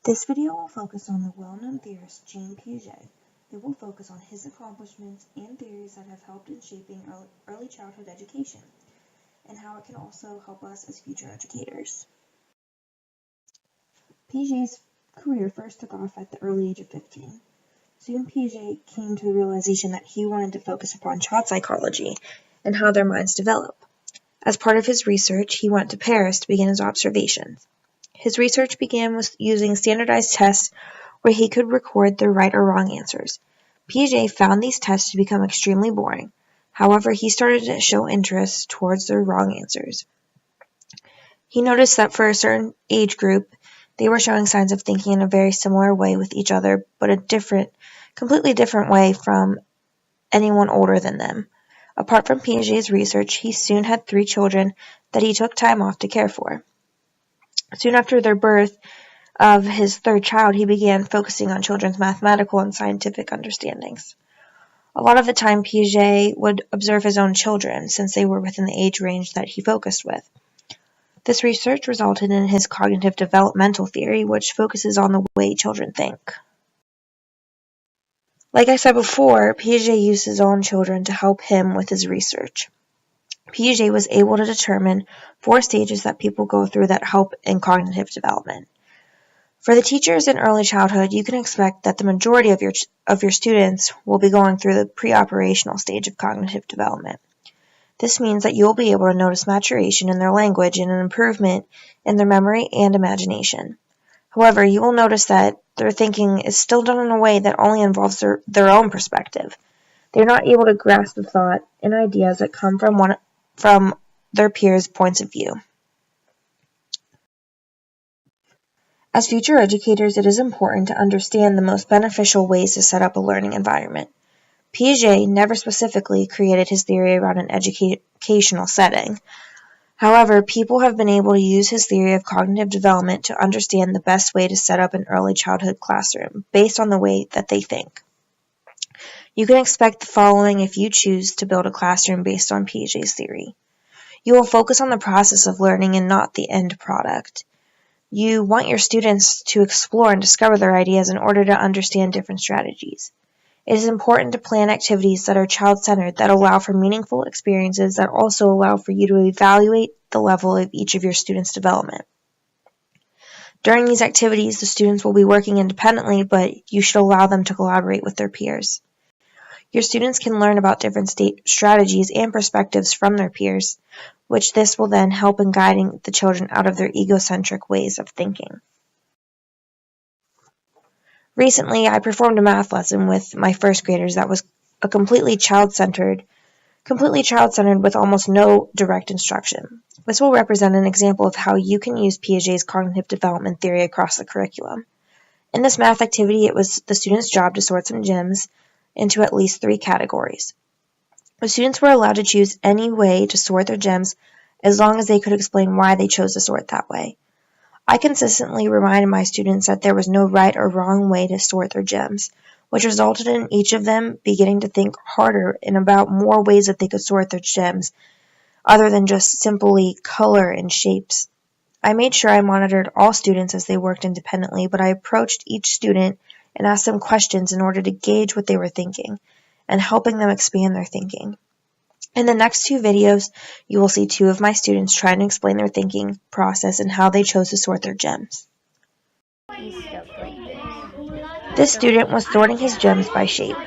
This video will focus on the well-known theorist Jean Piaget. It will focus on his accomplishments and theories that have helped in shaping early childhood education, and how it can also help us as future educators. Piaget's career first took off at the early age of 15. Soon Piaget came to the realization that he wanted to focus upon child psychology and how their minds develop. As part of his research, he went to Paris to begin his observations. His research began with using standardized tests where he could record the right or wrong answers. Piaget found these tests to become extremely boring. However, he started to show interest towards the wrong answers. He noticed that for a certain age group, they were showing signs of thinking in a very similar way with each other, but a completely different way from anyone older than them. Apart from Piaget's research, he soon had 3 children that he took time off to care for. Soon after their birth of his 3rd child, he began focusing on children's mathematical and scientific understandings. A lot of the time, Piaget would observe his own children, since they were within the age range that he focused with. This research resulted in his cognitive developmental theory, which focuses on the way children think. Like I said before, Piaget used his own children to help him with his research. Piaget was able to determine 4 stages that people go through that help in cognitive development. For the teachers in early childhood, you can expect that the majority of your students will be going through the pre-operational stage of cognitive development. This means that you will be able to notice maturation in their language and an improvement in their memory and imagination. However, you will notice that their thinking is still done in a way that only involves their own perspective. They are not able to grasp the thought and ideas that come from their peers' points of view. As future educators, it is important to understand the most beneficial ways to set up a learning environment. Piaget never specifically created his theory around an educational setting. However, people have been able to use his theory of cognitive development to understand the best way to set up an early childhood classroom based on the way that they think. You can expect the following if you choose to build a classroom based on Piaget's theory. You will focus on the process of learning and not the end product. You want your students to explore and discover their ideas in order to understand different strategies. It is important to plan activities that are child-centered, that allow for meaningful experiences, that also allow for you to evaluate the level of each of your students' development. During these activities, the students will be working independently, but you should allow them to collaborate with their peers. Your students can learn about different strategies and perspectives from their peers, which this will then help in guiding the children out of their egocentric ways of thinking. Recently, I performed a math lesson with my 1st graders that was a completely child-centered with almost no direct instruction. This will represent an example of how you can use Piaget's cognitive development theory across the curriculum. In this math activity, it was the students' job to sort some gems into at least 3 categories. The students were allowed to choose any way to sort their gems as long as they could explain why they chose to sort that way. I consistently reminded my students that there was no right or wrong way to sort their gems, which resulted in each of them beginning to think harder and about more ways that they could sort their gems, other than just simply color and shapes. I made sure I monitored all students as they worked independently, but I approached each student and asked them questions in order to gauge what they were thinking, and helping them expand their thinking. In the next 2 videos, you will see 2 of my students trying to explain their thinking process and how they chose to sort their gems. This student was sorting his gems by shape.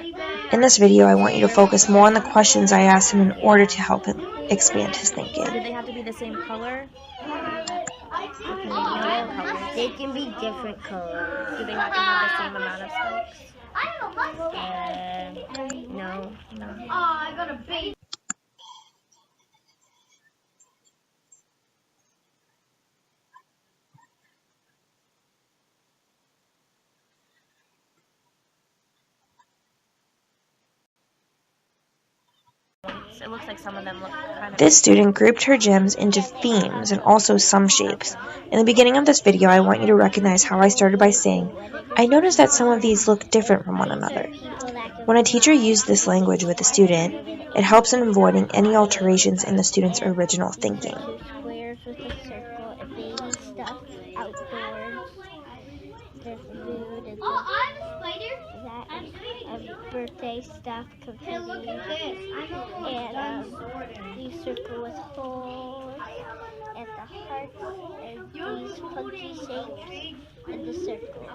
In this video, I want you to focus more on the questions I asked him in order to help him expand his thinking. Do they have to be the same color? They can be different colors. Do they have to have the same amount of spikes? No. I got a base. It looks like some of them look kind of... This student grouped her gems into themes and also some shapes. In the beginning of this video, I want you to recognize how I started by saying, I noticed that some of these look different from one another. When a teacher used this language with a student, it helps in avoiding any alterations in the student's original thinking. Squares with a circle if they stuff outdoors. there's food and Oh, I'm a spider. that I'm and birthday stuff, Hey, look at confetti, this. I'm a and these circle with holes, and the hearts, and these funky shapes, and the circle.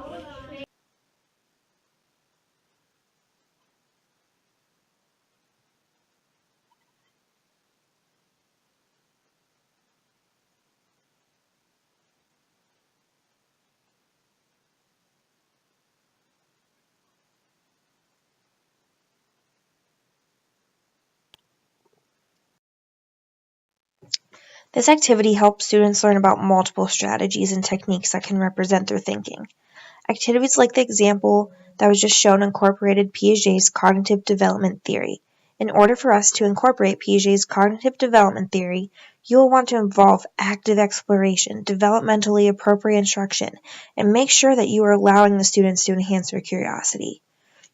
This activity helps students learn about multiple strategies and techniques that can represent their thinking. Activities like the example that was just shown incorporated Piaget's cognitive development theory. In order for us to incorporate Piaget's cognitive development theory, you will want to involve active exploration, developmentally appropriate instruction, and make sure that you are allowing the students to enhance their curiosity.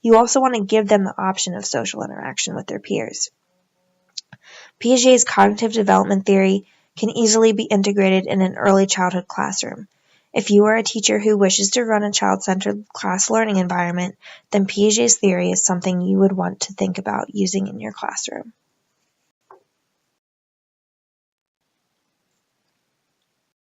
You also want to give them the option of social interaction with their peers. Piaget's cognitive development theory can easily be integrated in an early childhood classroom. If you are a teacher who wishes to run a child-centered class learning environment, then Piaget's theory is something you would want to think about using in your classroom.